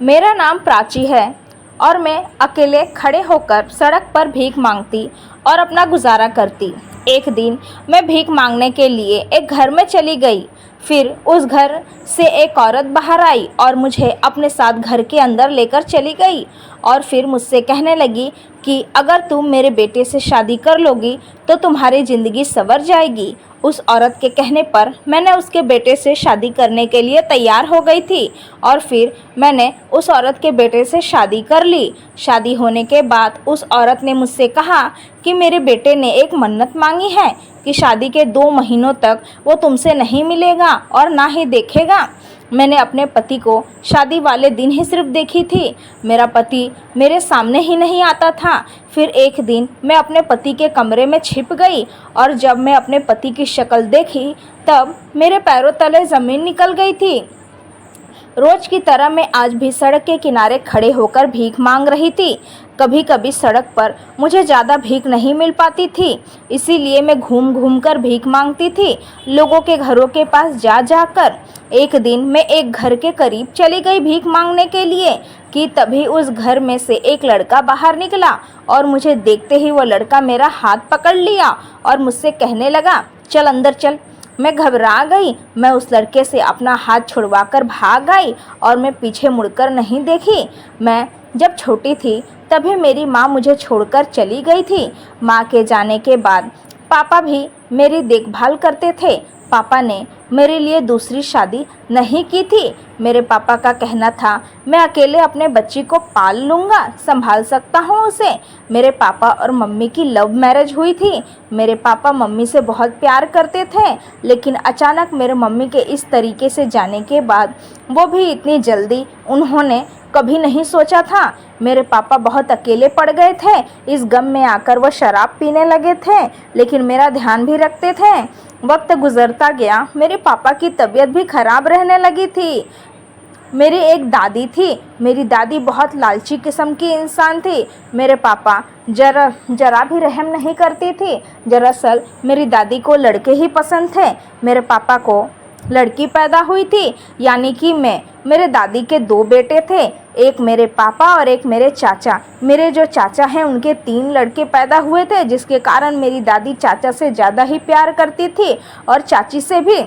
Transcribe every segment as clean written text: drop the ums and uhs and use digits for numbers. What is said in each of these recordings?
मेरा नाम प्राची है और मैं अकेले खड़े होकर सड़क पर भीख मांगती और अपना गुजारा करती। एक दिन मैं भीख मांगने के लिए एक घर में चली गई। फिर उस घर से एक औरत बाहर आई और मुझे अपने साथ घर के अंदर लेकर चली गई और फिर मुझसे कहने लगी कि अगर तुम मेरे बेटे से शादी कर लोगी तो तुम्हारी ज़िंदगी संवर जाएगी। उस औरत के कहने पर मैंने उसके बेटे से शादी करने के लिए तैयार हो गई थी और फिर मैंने उस औरत के बेटे से शादी कर ली। शादी होने के बाद उस औरत ने मुझसे कहा कि मेरे बेटे ने एक मन्नत मांगी है कि शादी के 2 महीनों तक वो तुमसे नहीं मिलेगा और ना ही देखेगा। मैंने अपने पति को शादी वाले दिन ही सिर्फ देखी थी। मेरा पति मेरे सामने ही नहीं आता था। फिर एक दिन मैं अपने पति के कमरे में छिप गई और जब मैं अपने पति की शक्ल देखी तब मेरे पैरों तले ज़मीन निकल गई थी। रोज की तरह मैं आज भी सड़क के किनारे खड़े होकर भीख मांग रही थी। कभी कभी सड़क पर मुझे ज़्यादा भीख नहीं मिल पाती थी, इसीलिए मैं घूम घूम कर भीख मांगती थी, लोगों के घरों के पास जा जाकर। एक दिन मैं एक घर के करीब चली गई भीख मांगने के लिए कि तभी उस घर में से एक लड़का बाहर निकला और मुझे देखते ही वो लड़का मेरा हाथ पकड़ लिया और मुझसे कहने लगा, चल अंदर चल। मैं घबरा गई। मैं उस लड़के से अपना हाथ छुड़वाकर भाग आई और मैं पीछे मुड़कर नहीं देखी। मैं जब छोटी थी तभी मेरी माँ मुझे छोड़कर चली गई थी। माँ के जाने के बाद पापा भी मेरी देखभाल करते थे। पापा ने मेरे लिए दूसरी शादी नहीं की थी। मेरे पापा का कहना था मैं अकेले अपने बच्ची को पाल लूँगा, संभाल सकता हूँ उसे। मेरे पापा और मम्मी की लव मैरिज हुई थी। मेरे पापा मम्मी से बहुत प्यार करते थे, लेकिन अचानक मेरे मम्मी के इस तरीके से जाने के बाद वो भी इतनी जल्दी उन्होंने कभी नहीं सोचा था। मेरे पापा बहुत अकेले पड़ गए थे। इस गम में आकर वो शराब पीने लगे थे, लेकिन मेरा ध्यान भी रखते थे। वक्त गुजरता गया, मेरे पापा की तबीयत भी खराब रहने लगी थी। मेरी एक दादी थी। मेरी दादी बहुत लालची किस्म की इंसान थी। मेरे पापा जरा भी रहम नहीं करती थी। दरअसल मेरी दादी को लड़के ही पसंद थे। मेरे पापा को लड़की पैदा हुई थी, यानी कि मैं। मेरे दादी के 2 बेटे थे, एक मेरे पापा और एक मेरे चाचा। मेरे जो चाचा हैं उनके 3 लड़के पैदा हुए थे, जिसके कारण मेरी दादी चाचा से ज़्यादा ही प्यार करती थी और चाची से भी।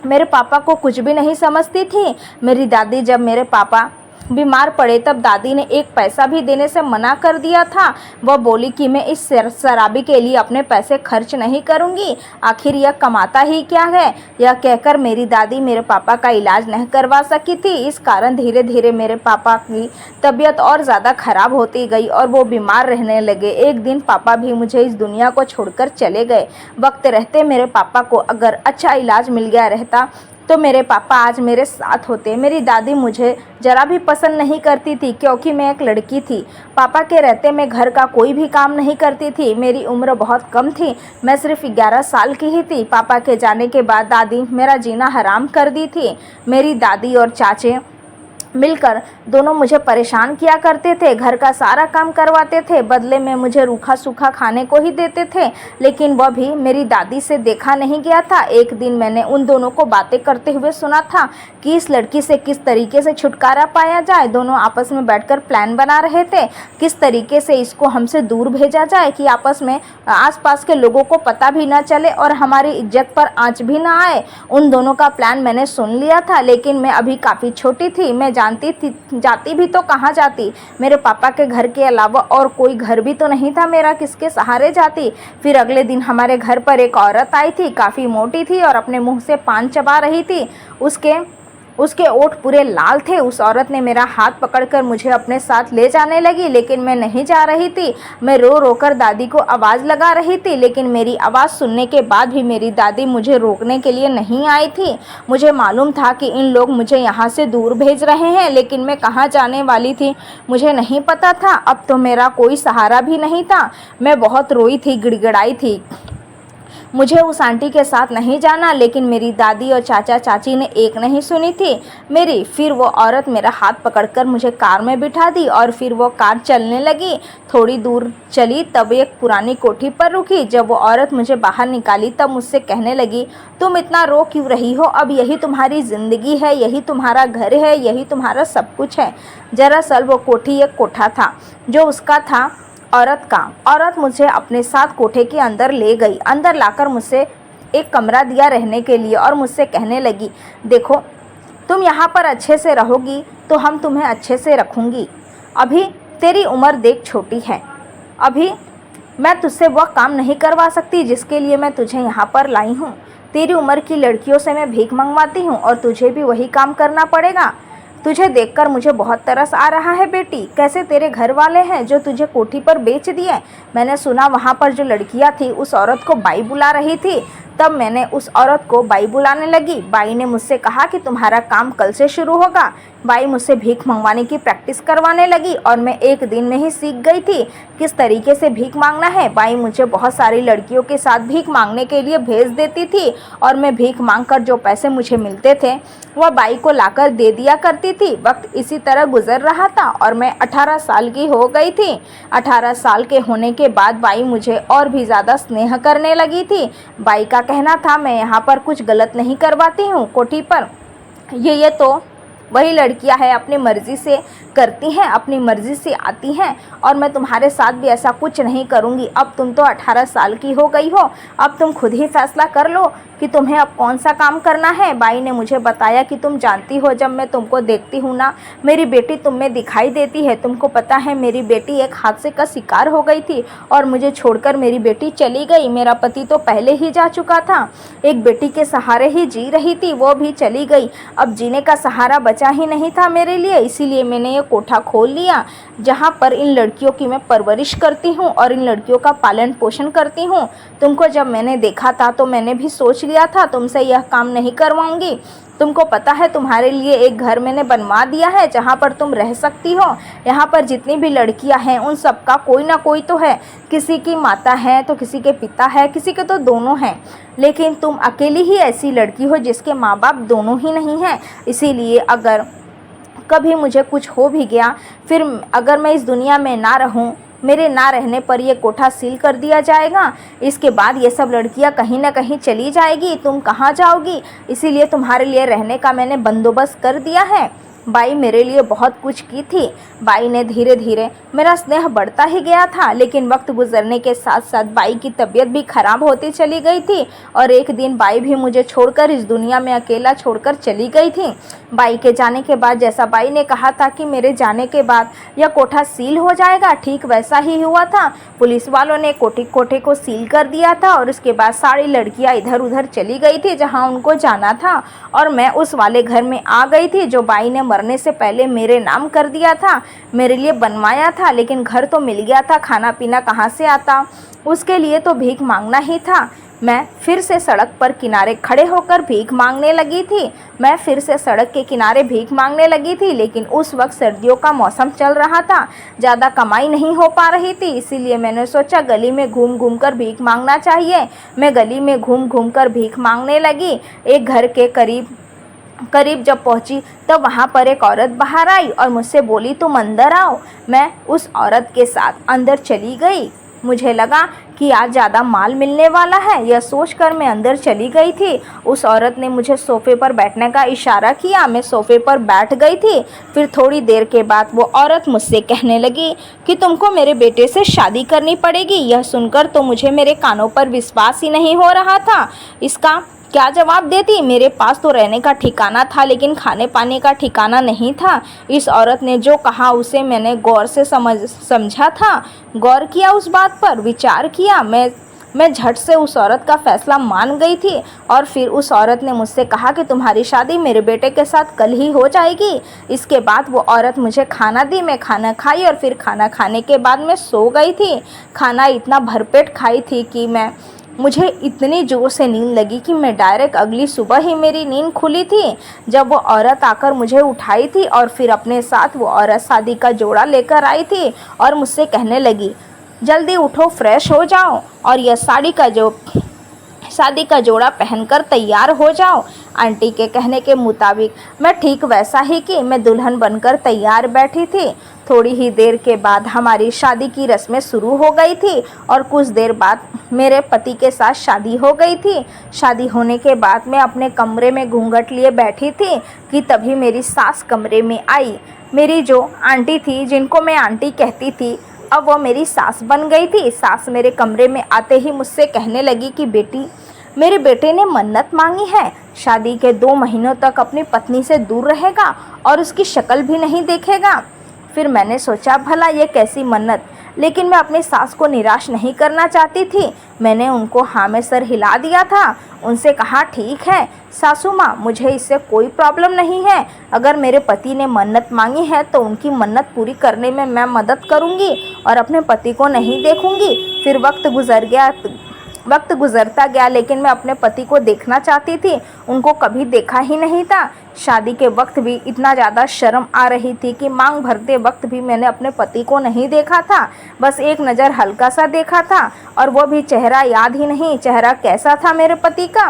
मेरे पापा को कुछ भी नहीं समझती थी। मेरी दादी जब मेरे पापा बीमार पड़े तब दादी ने एक पैसा भी देने से मना कर दिया था। वह बोली कि मैं इस शराबी के लिए अपने पैसे खर्च नहीं करूंगी, आखिर यह कमाता ही क्या है। यह कहकर मेरी दादी मेरे पापा का इलाज नहीं करवा सकी थी। इस कारण धीरे धीरे मेरे पापा की तबीयत और ज़्यादा खराब होती गई और वो बीमार रहने लगे। एक दिन पापा भी मुझे इस दुनिया को छोड़कर चले गए। वक्त रहते मेरे पापा को अगर अच्छा इलाज मिल गया रहता तो मेरे पापा आज मेरे साथ होते। मेरी दादी मुझे ज़रा भी पसंद नहीं करती थी क्योंकि मैं एक लड़की थी। पापा के रहते मैं घर का कोई भी काम नहीं करती थी। मेरी उम्र बहुत कम थी, मैं सिर्फ 11 साल की ही थी। पापा के जाने के बाद दादी मेरा जीना हराम कर दी थी। मेरी दादी और चाचे मिलकर दोनों मुझे परेशान किया करते थे, घर का सारा काम करवाते थे, बदले में मुझे रूखा सूखा खाने को ही देते थे, लेकिन वह भी मेरी दादी से देखा नहीं गया था। एक दिन मैंने उन दोनों को बातें करते हुए सुना था कि इस लड़की से किस तरीके से छुटकारा पाया जाए। दोनों आपस में बैठकर प्लान बना रहे थे, किस तरीके से इसको हमसे दूर भेजा जाए कि आपस में आसपास के लोगों को पता भी ना चले और हमारी इज्जत पर आँच भी ना आए। उन दोनों का प्लान मैंने सुन लिया था, लेकिन मैं अभी काफ़ी छोटी थी। मैं जानती थी जाती भी तो कहाँ जाती। मेरे पापा के घर के अलावा और कोई घर भी तो नहीं था मेरा, किसके सहारे जाती। फिर अगले दिन हमारे घर पर एक औरत आई थी, काफ़ी मोटी थी और अपने मुंह से पान चबा रही थी। उसके ओठ पूरे लाल थे। उस औरत ने मेरा हाथ पकड़कर मुझे अपने साथ ले जाने लगी, लेकिन मैं नहीं जा रही थी। मैं रो रो कर दादी को आवाज़ लगा रही थी, लेकिन मेरी आवाज़ सुनने के बाद भी मेरी दादी मुझे रोकने के लिए नहीं आई थी। मुझे मालूम था कि इन लोग मुझे यहाँ से दूर भेज रहे हैं, लेकिन मैं कहाँ जाने वाली थी मुझे नहीं पता था। अब तो मेरा कोई सहारा भी नहीं था। मैं बहुत रोई थी, गिड़गिड़ाई थी। मुझे उस आंटी के साथ नहीं जाना, लेकिन मेरी दादी और चाचा चाची ने एक नहीं सुनी थी मेरी। फिर वो औरत मेरा हाथ पकड़कर मुझे कार में बिठा दी और फिर वो कार चलने लगी। थोड़ी दूर चली तब एक पुरानी कोठी पर रुकी। जब वो औरत मुझे बाहर निकाली तब मुझसे कहने लगी, तुम इतना रो क्यों रही हो? अब यही तुम्हारी ज़िंदगी है, यही तुम्हारा घर है, यही तुम्हारा सब कुछ है। दरअसल वो कोठी एक कोठा था जो उसका था औरत का। औरत मुझे अपने साथ कोठे के अंदर ले गई। अंदर लाकर मुझसे एक कमरा दिया रहने के लिए और मुझसे कहने लगी, देखो तुम यहाँ पर अच्छे से रहोगी तो हम तुम्हें अच्छे से रखूँगी। अभी तेरी उम्र देख छोटी है, अभी मैं तुझसे वह काम नहीं करवा सकती जिसके लिए मैं तुझे यहाँ पर लाई हूँ। तेरी उम्र की लड़कियों से मैं भीख मंगवाती हूँ और तुझे भी वही काम करना पड़ेगा। तुझे देखकर मुझे बहुत तरस आ रहा है बेटी। कैसे तेरे घर वाले हैं जो तुझे कोठी पर बेच दिए? मैंने सुना वहाँ पर जो लड़कियाँ थी उस औरत को बाई बुला रही थी। तब मैंने उस औरत को बाई बुलाने लगी। बाई ने मुझसे कहा कि तुम्हारा काम कल से शुरू होगा। बाई मुझसे भीख मंगवाने की प्रैक्टिस करवाने लगी और मैं एक दिन में ही सीख गई थी किस तरीके से भीख मांगना है। बाई मुझे बहुत सारी लड़कियों के साथ भीख मांगने के लिए भेज देती थी और मैं भीख मांगकर जो पैसे मुझे मिलते थे वह बाई को लाकर दे दिया करती थी। वक्त इसी तरह गुजर रहा था और मैं 18 साल की हो गई थी। 18 साल के होने के बाद बाई मुझे और भी ज़्यादा स्नेह करने लगी थी। बाई का कहना था मैं यहाँ पर कुछ गलत नहीं करवाती हूँ कोठी पर। ये तो वही लड़कियां हैं अपनी मर्ज़ी से करती हैं, अपनी मर्ज़ी से आती हैं और मैं तुम्हारे साथ भी ऐसा कुछ नहीं करूँगी। अब तुम तो 18 साल की हो गई हो, अब तुम खुद ही फैसला कर लो कि तुम्हें अब कौन सा काम करना है। बाई ने मुझे बताया कि तुम जानती हो जब मैं तुमको देखती हूँ ना, मेरी बेटी तुम में दिखाई देती है। तुमको पता है मेरी बेटी एक हादसे का शिकार हो गई थी और मुझे छोड़कर मेरी बेटी चली गई। मेरा पति तो पहले ही जा चुका था, एक बेटी के सहारे ही जी रही थी, वो भी चली गई। अब जीने का सहारा बचा ही नहीं था मेरे लिए, इसीलिए मैंने ये कोठा खोल लिया जहाँ पर इन लड़कियों की मैं परवरिश करती हूँ और इन लड़कियों का पालन पोषण करती हूँ। तुमको जब मैंने देखा था तो मैंने भी सोच लिया था तुमसे यह काम नहीं करवाऊंगी। तुमको पता है तुम्हारे लिए एक घर मैंने बनवा दिया है जहाँ पर तुम रह सकती हो। यहाँ पर जितनी भी लड़कियाँ हैं उन सबका कोई ना कोई तो है, किसी की माता है तो किसी के पिता है, किसी के तो दोनों हैं, लेकिन तुम अकेली ही ऐसी लड़की हो जिसके माँ बाप दोनों ही नहीं हैं। इसीलिए अगर कभी मुझे कुछ हो भी गया, फिर अगर मैं इस दुनिया में ना रहूं, मेरे ना रहने पर यह कोठा सील कर दिया जाएगा। इसके बाद ये सब लड़कियां कहीं ना कहीं चली जाएगी, तुम कहाँ जाओगी? इसीलिए तुम्हारे लिए रहने का मैंने बंदोबस्त कर दिया है। बाई मेरे लिए बहुत कुछ की थी। बाई ने धीरे धीरे मेरा स्नेह बढ़ता ही गया था, लेकिन वक्त गुजरने के साथ साथ बाई की तबीयत भी खराब होती चली गई थी और एक दिन बाई भी मुझे छोड़कर इस दुनिया में अकेला छोड़कर चली गई थी। बाई के जाने के बाद जैसा बाई ने कहा था कि मेरे जाने के बाद यह कोठा सील हो जाएगा, ठीक वैसा ही हुआ था। पुलिस वालों ने कोठे को सील कर दिया था और उसके बाद सारी लड़कियां इधर उधर चली गई थी जहां उनको जाना था और मैं उस वाले घर में आ गई थी जो बाई ने मरने से पहले मेरे नाम कर दिया था, मेरे लिए बनवाया था। लेकिन घर तो मिल गया था, खाना पीना कहाँ से आता? उसके लिए तो भीख मांगना ही था। मैं फिर से सड़क पर किनारे खड़े होकर भीख मांगने लगी थी। मैं फिर से सड़क के किनारे भीख मांगने लगी थी, लेकिन उस वक्त सर्दियों का मौसम चल रहा था, ज़्यादा कमाई नहीं हो पा रही थी। इसीलिए मैंने सोचा गली में घूम घूम कर भीख मांगना चाहिए। मैं गली में घूम घूम कर भीख मांगने लगी। एक घर के करीब जब पहुंची तब वहाँ पर एक औरत बाहर आई और मुझसे बोली तुम अंदर आओ। मैं उस औरत के साथ अंदर चली गई। मुझे लगा कि आज ज़्यादा माल मिलने वाला है, यह सोचकर मैं अंदर चली गई थी। उस औरत ने मुझे सोफ़े पर बैठने का इशारा किया, मैं सोफ़े पर बैठ गई थी। फिर थोड़ी देर के बाद वो औरत मुझसे कहने लगी कि तुमको मेरे बेटे से शादी करनी पड़ेगी। यह सुनकर तो मुझे मेरे कानों पर विश्वास ही नहीं हो रहा था। इसका क्या जवाब देती? मेरे पास तो रहने का ठिकाना था लेकिन खाने पाने का ठिकाना नहीं था। इस औरत ने जो कहा उसे मैंने गौर से समझा था, गौर किया, उस बात पर विचार किया। मैं झट से उस औरत का फैसला मान गई थी और फिर उस औरत ने मुझसे कहा कि तुम्हारी शादी मेरे बेटे के साथ कल ही हो जाएगी। इसके बाद वो औरत मुझे खाना दी, मैं खाना खाई और फिर खाना खाने के बाद मैं सो गई थी। खाना इतना भरपेट खाई थी कि मुझे इतनी ज़ोर से नींद लगी कि मैं डायरेक्ट अगली सुबह ही मेरी नींद खुली थी जब वो औरत आकर मुझे उठाई थी और फिर अपने साथ वो औरत शादी का जोड़ा लेकर आई थी और मुझसे कहने लगी जल्दी उठो, फ्रेश हो जाओ और यह साड़ी का जो शादी का जोड़ा पहनकर तैयार हो जाओ। आंटी के कहने के मुताबिक मैं ठीक वैसा ही कि मैं दुल्हन बनकर तैयार बैठी थी। थोड़ी ही देर के बाद हमारी शादी की रस्में शुरू हो गई थी और कुछ देर बाद मेरे पति के साथ शादी हो गई थी। शादी होने के बाद मैं अपने कमरे में घूंघट लिए बैठी थी कि तभी मेरी सास कमरे में आई। मेरी जो आंटी थी, जिनको मैं आंटी कहती थी, अब वो मेरी सास बन गई थी। सास मेरे कमरे में आते ही मुझसे कहने लगी कि बेटी, मेरे बेटे ने मन्नत मांगी है, शादी के 2 महीनों तक अपनी पत्नी से दूर रहेगा और उसकी शक्ल भी नहीं देखेगा। फिर मैंने सोचा भला ये कैसी मन्नत, लेकिन मैं अपनी सास को निराश नहीं करना चाहती थी। मैंने उनको हाँ में सर हिला दिया था। उनसे कहा ठीक है सासू माँ, मुझे इससे कोई प्रॉब्लम नहीं है। अगर मेरे पति ने मन्नत मांगी है तो उनकी मन्नत पूरी करने में मैं मदद करूँगी और अपने पति को नहीं देखूँगी। फिर वक्त गुजरता गया, लेकिन मैं अपने पति को देखना चाहती थी। उनको कभी देखा ही नहीं था। शादी के वक्त भी इतना ज़्यादा शर्म आ रही थी कि मांग भरते वक्त भी मैंने अपने पति को नहीं देखा था। बस एक नज़र हल्का सा देखा था और वो भी चेहरा याद ही नहीं, चेहरा कैसा था मेरे पति का।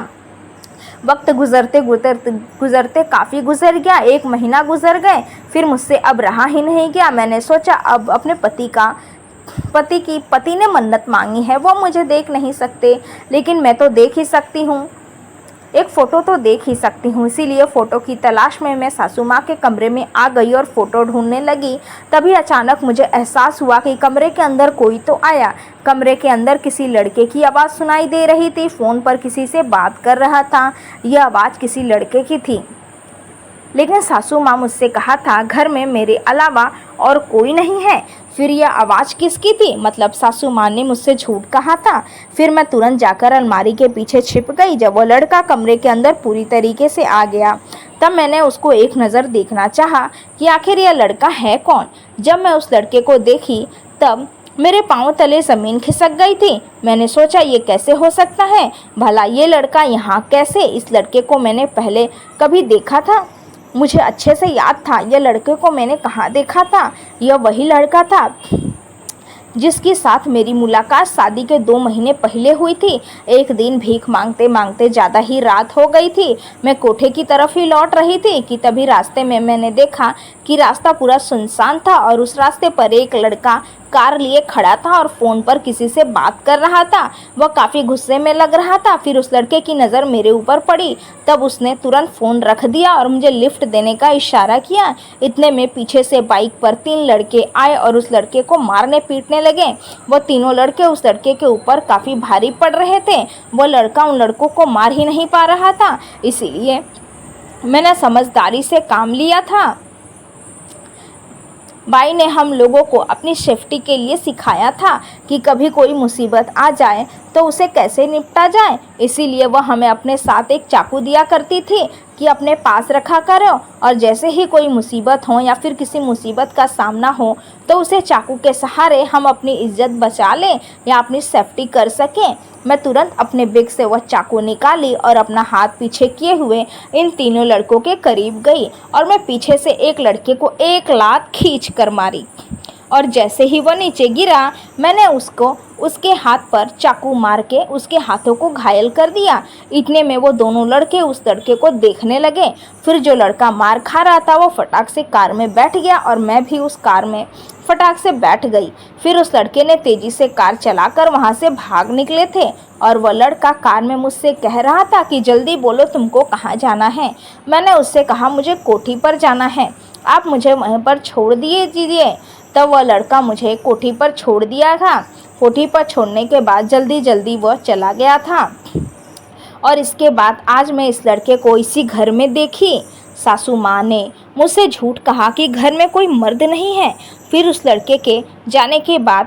वक्त गुजरते काफ़ी गुजर गया, 1 महीना गुजर गए। फिर मुझसे अब रहा ही नहीं गया। मैंने सोचा अब अपने पति ने मन्नत मांगी है, वो मुझे देख नहीं सकते, लेकिन मैं तो देख ही सकती हूँ, एक फ़ोटो तो देख ही सकती हूँ। इसीलिए फ़ोटो की तलाश में मैं सासू माँ के कमरे में आ गई और फ़ोटो ढूंढने लगी। तभी अचानक मुझे एहसास हुआ कि कमरे के अंदर कोई तो आया। कमरे के अंदर किसी लड़के की आवाज़ सुनाई दे रही थी, फ़ोन पर किसी से बात कर रहा था। यह आवाज़ किसी लड़के की थी, लेकिन सासू माँ मुझसे कहा था घर में मेरे अलावा और कोई नहीं है। फिर यह आवाज़ किसकी थी? मतलब सासू माँ ने मुझसे झूठ कहा था। फिर मैं तुरंत जाकर अलमारी के पीछे छिप गई। जब वो लड़का कमरे के अंदर पूरी तरीके से आ गया, तब मैंने उसको एक नज़र देखना चाहा कि आखिर यह लड़का है कौन। जब मैं उस लड़के को देखी तब मेरे पाँव तले ज़मीन खिसक गई थी। मैंने सोचा ये कैसे हो सकता है, भला ये लड़का यहाँ कैसे? इस लड़के को मैंने पहले कभी देखा था, मुझे अच्छे से याद था। यह लड़के को मैंने कहाँ देखा था? यह वही लड़का था जिसके साथ मेरी मुलाकात शादी के 2 महीने पहले हुई थी। एक दिन भीख मांगते मांगते ज़्यादा ही रात हो गई थी। मैं कोठे की तरफ ही लौट रही थी कि तभी रास्ते में मैंने देखा कि रास्ता पूरा सुनसान था और उस रास्ते पर एक लड़का कार लिए खड़ा था और फ़ोन पर किसी से बात कर रहा था। वह काफ़ी गुस्से में लग रहा था। फिर उस लड़के की नज़र मेरे ऊपर पड़ी, तब उसने तुरंत फ़ोन रख दिया और मुझे लिफ्ट देने का इशारा किया। इतने में पीछे से बाइक पर 3 लड़के आए और उस लड़के को मारने पीटने लगे। वो तीनों लड़के उस लड़के के ऊपर काफ़ी भारी पड़ रहे थे। वो लड़का उन लड़कों को मार ही नहीं पा रहा था, इसीलिए मैंने समझदारी से काम लिया था। भाई ने हम लोगों को अपनी सेफ्टी के लिए सिखाया था कि कभी कोई मुसीबत आ जाए तो उसे कैसे निपटा जाए। इसीलिए वह हमें अपने साथ एक चाकू दिया करती थी कि अपने पास रखा करो और जैसे ही कोई मुसीबत हो या फिर किसी मुसीबत का सामना हो तो उसे चाकू के सहारे हम अपनी इज्जत बचा लें या अपनी सेफ्टी कर सकें। मैं तुरंत अपने बैग से वह चाकू निकाली और अपना हाथ पीछे किए हुए इन तीनों लड़कों के करीब गई और मैं पीछे से एक लड़के को एक लात खींच कर मारी और जैसे ही वह नीचे गिरा मैंने उसके हाथ पर चाकू मार के उसके हाथों को घायल कर दिया। इतने में वो दोनों लड़के उस लड़के को देखने लगे। फिर जो लड़का मार खा रहा था वो फटाक से कार में बैठ गया और मैं भी उस कार में फटाक से बैठ गई। फिर उस लड़के ने तेज़ी से कार चलाकर वहाँ से भाग निकले थे और वह लड़का कार में मुझसे कह रहा था कि जल्दी बोलो तुमको कहाँ जाना है। मैंने उससे कहा मुझे कोठी पर जाना है, आप मुझे वहीं पर छोड़ दीजिए। तब वह लड़का मुझे कोठी पर छोड़ दिया था। कोठी पर छोड़ने के बाद जल्दी वह चला गया था और इसके बाद आज मैं इस लड़के को इसी घर में देखी। सासू माँ ने मुझसे झूठ कहा कि घर में कोई मर्द नहीं है। फिर उस लड़के के जाने के बाद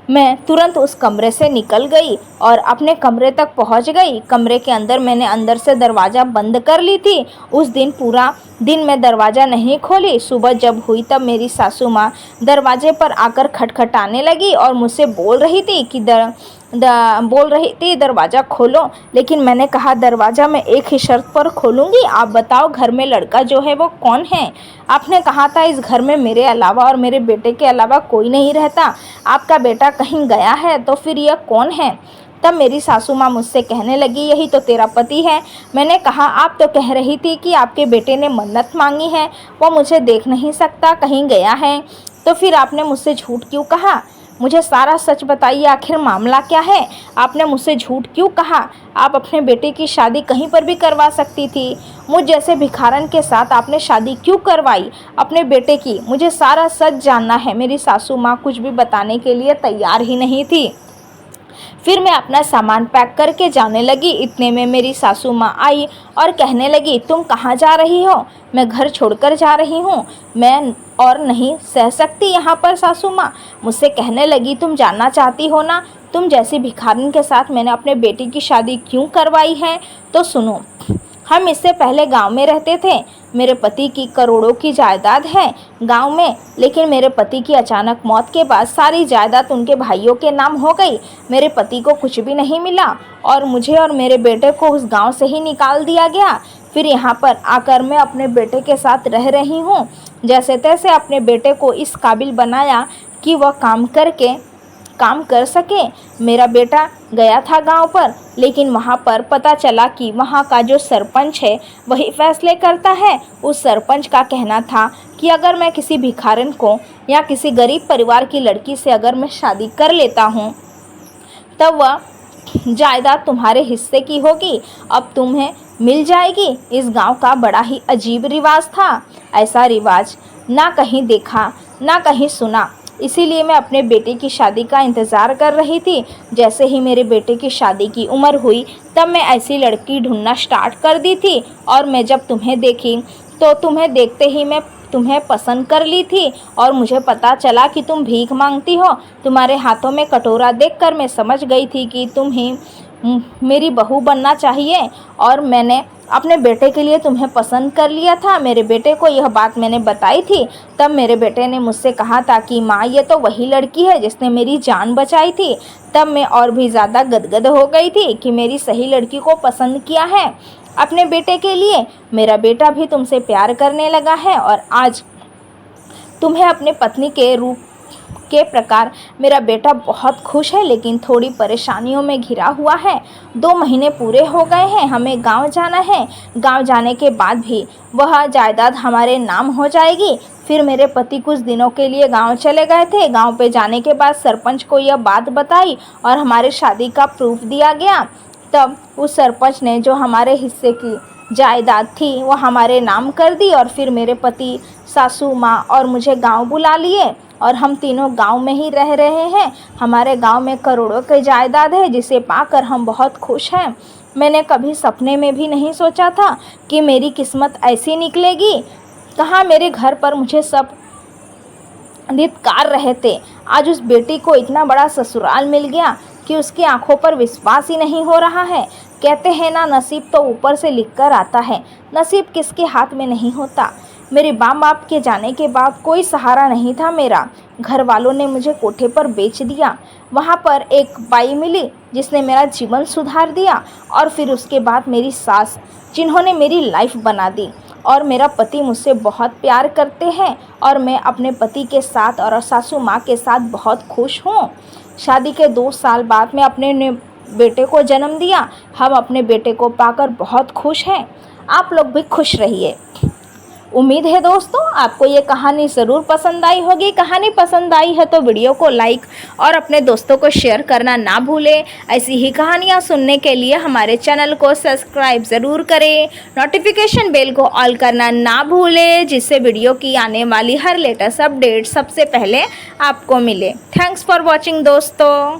मैं तुरंत उस कमरे से निकल गई और अपने कमरे तक पहुंच गई। कमरे के अंदर मैंने अंदर से दरवाज़ा बंद कर ली थी। उस दिन पूरा दिन मैं दरवाज़ा नहीं खोली। सुबह जब हुई तब मेरी सासू माँ दरवाजे पर आकर खटखटाने लगी और मुझसे बोल रही थी दरवाज़ा खोलो। लेकिन मैंने कहा दरवाज़ा मैं एक ही शर्त पर खोलूँगी, आप बताओ घर में लड़का जो है वो कौन है? आपने कहा था इस घर में मेरे अलावा और मेरे बेटे के अलावा कोई नहीं रहता। आपका बेटा कहीं गया है तो फिर यह कौन है? तब मेरी सासू माँ मुझसे कहने लगी, यही तो तेरा पति है। मैंने कहा, आप तो कह रही थी कि आपके बेटे ने मन्नत मांगी है, वो मुझे देख नहीं सकता, कहीं गया है, तो फिर आपने मुझसे झूठ क्यों कहा? मुझे सारा सच बताइए, आखिर मामला क्या है? आपने मुझसे झूठ क्यों कहा? आप अपने बेटे की शादी कहीं पर भी करवा सकती थी। मुझ जैसे भिखारन के साथ आपने शादी क्यों करवाई अपने बेटे की? मुझे सारा सच जानना है। मेरी सासू माँ कुछ भी बताने के लिए तैयार ही नहीं थी। फिर मैं अपना सामान पैक करके जाने लगी। इतने में मेरी सासू माँ आई और कहने लगी, तुम कहाँ जा रही हो? मैं घर छोड़कर जा रही हूँ, मैं और नहीं सह सकती यहाँ पर। सासू माँ मुझसे कहने लगी, तुम जानना चाहती हो ना, तुम जैसी भिखारिन के साथ मैंने अपने बेटी की शादी क्यों करवाई है? तो सुनो, हम इससे पहले गांव में रहते थे। मेरे पति की करोड़ों की जायदाद है गांव में, लेकिन मेरे पति की अचानक मौत के बाद सारी जायदाद उनके भाइयों के नाम हो गई। मेरे पति को कुछ भी नहीं मिला और मुझे और मेरे बेटे को उस गांव से ही निकाल दिया गया। फिर यहाँ पर आकर मैं अपने बेटे के साथ रह रही हूँ। जैसे तैसे अपने बेटे को इस काबिल बनाया कि वह काम कर सके। मेरा बेटा गया था गांव पर, लेकिन वहां पर पता चला कि वहां का जो सरपंच है वही फैसले करता है। उस सरपंच का कहना था कि अगर मैं किसी भिखारन को या किसी गरीब परिवार की लड़की से अगर मैं शादी कर लेता हूं, तब वह जायदाद तुम्हारे हिस्से की होगी, अब तुम्हें मिल जाएगी। इस गांव का बड़ा ही अजीब रिवाज था। ऐसा रिवाज ना कहीं देखा ना कहीं सुना। इसीलिए मैं अपने बेटे की शादी का इंतज़ार कर रही थी। जैसे ही मेरे बेटे की शादी की उम्र हुई, तब मैं ऐसी लड़की ढूंढना स्टार्ट कर दी थी। और मैं जब तुम्हें देखी तो तुम्हें देखते ही मैं तुम्हें पसंद कर ली थी। और मुझे पता चला कि तुम भीख मांगती हो। तुम्हारे हाथों में कटोरा देखकर मैं समझ गई थी कि तुम ही मेरी बहू बनना चाहिए। और मैंने अपने बेटे के लिए तुम्हें पसंद कर लिया था। मेरे बेटे को यह बात मैंने बताई थी। तब मेरे बेटे ने मुझसे कहा था कि माँ, ये तो वही लड़की है जिसने मेरी जान बचाई थी। तब मैं और भी ज़्यादा गदगद हो गई थी कि मेरी सही लड़की को पसंद किया है अपने बेटे के लिए। मेरा बेटा भी तुमसे प्यार करने लगा है और आज तुम्हें अपने पत्नी के रूप के प्रकार मेरा बेटा बहुत खुश है, लेकिन थोड़ी परेशानियों में घिरा हुआ है। 2 महीने पूरे हो गए हैं, हमें गांव जाना है। गांव जाने के बाद भी वह जायदाद हमारे नाम हो जाएगी। फिर मेरे पति कुछ दिनों के लिए गांव चले गए थे। गांव पे जाने के बाद सरपंच को यह बात बताई और हमारे शादी का प्रूफ दिया गया। तब उस सरपंच ने जो हमारे हिस्से की जायदाद थी वो हमारे नाम कर दी। और फिर मेरे पति, सासू माँ और मुझे गांव बुला लिए और हम तीनों गांव में ही रह रहे हैं। हमारे गांव में करोड़ों की जायदाद है, जिसे पाकर हम बहुत खुश हैं। मैंने कभी सपने में भी नहीं सोचा था कि मेरी किस्मत ऐसी निकलेगी। कहाँ मेरे घर पर मुझे सब धिक्कार रहे थे। आज उस बेटी को इतना बड़ा ससुराल मिल गया कि उसकी आंखों पर विश्वास ही नहीं हो रहा है। कहते हैं ना, नसीब तो ऊपर से लिख कर आता है, नसीब किसके हाथ में नहीं होता। मेरे माँ बाप के जाने के बाद कोई सहारा नहीं था मेरा। घर वालों ने मुझे कोठे पर बेच दिया। वहाँ पर एक बाई मिली जिसने मेरा जीवन सुधार दिया। और फिर उसके बाद मेरी सास, जिन्होंने मेरी लाइफ बना दी। और मेरा पति मुझसे बहुत प्यार करते हैं और मैं अपने पति के साथ और सासू माँ के साथ बहुत खुश हूँ। शादी के 2 साल बाद मैं अपने बेटे को जन्म दिया। हम अपने बेटे को पाकर बहुत खुश हैं। आप लोग भी खुश रहिए। उम्मीद है दोस्तों आपको ये कहानी ज़रूर पसंद आई होगी। कहानी पसंद आई है तो वीडियो को लाइक और अपने दोस्तों को शेयर करना ना भूलें। ऐसी ही कहानियाँ सुनने के लिए हमारे चैनल को सब्सक्राइब ज़रूर करें। नोटिफिकेशन बेल को ऑल करना ना भूलें, जिससे वीडियो की आने वाली हर लेटेस्ट अपडेट सबसे पहले आपको मिले। थैंक्स फॉर वॉचिंग दोस्तों।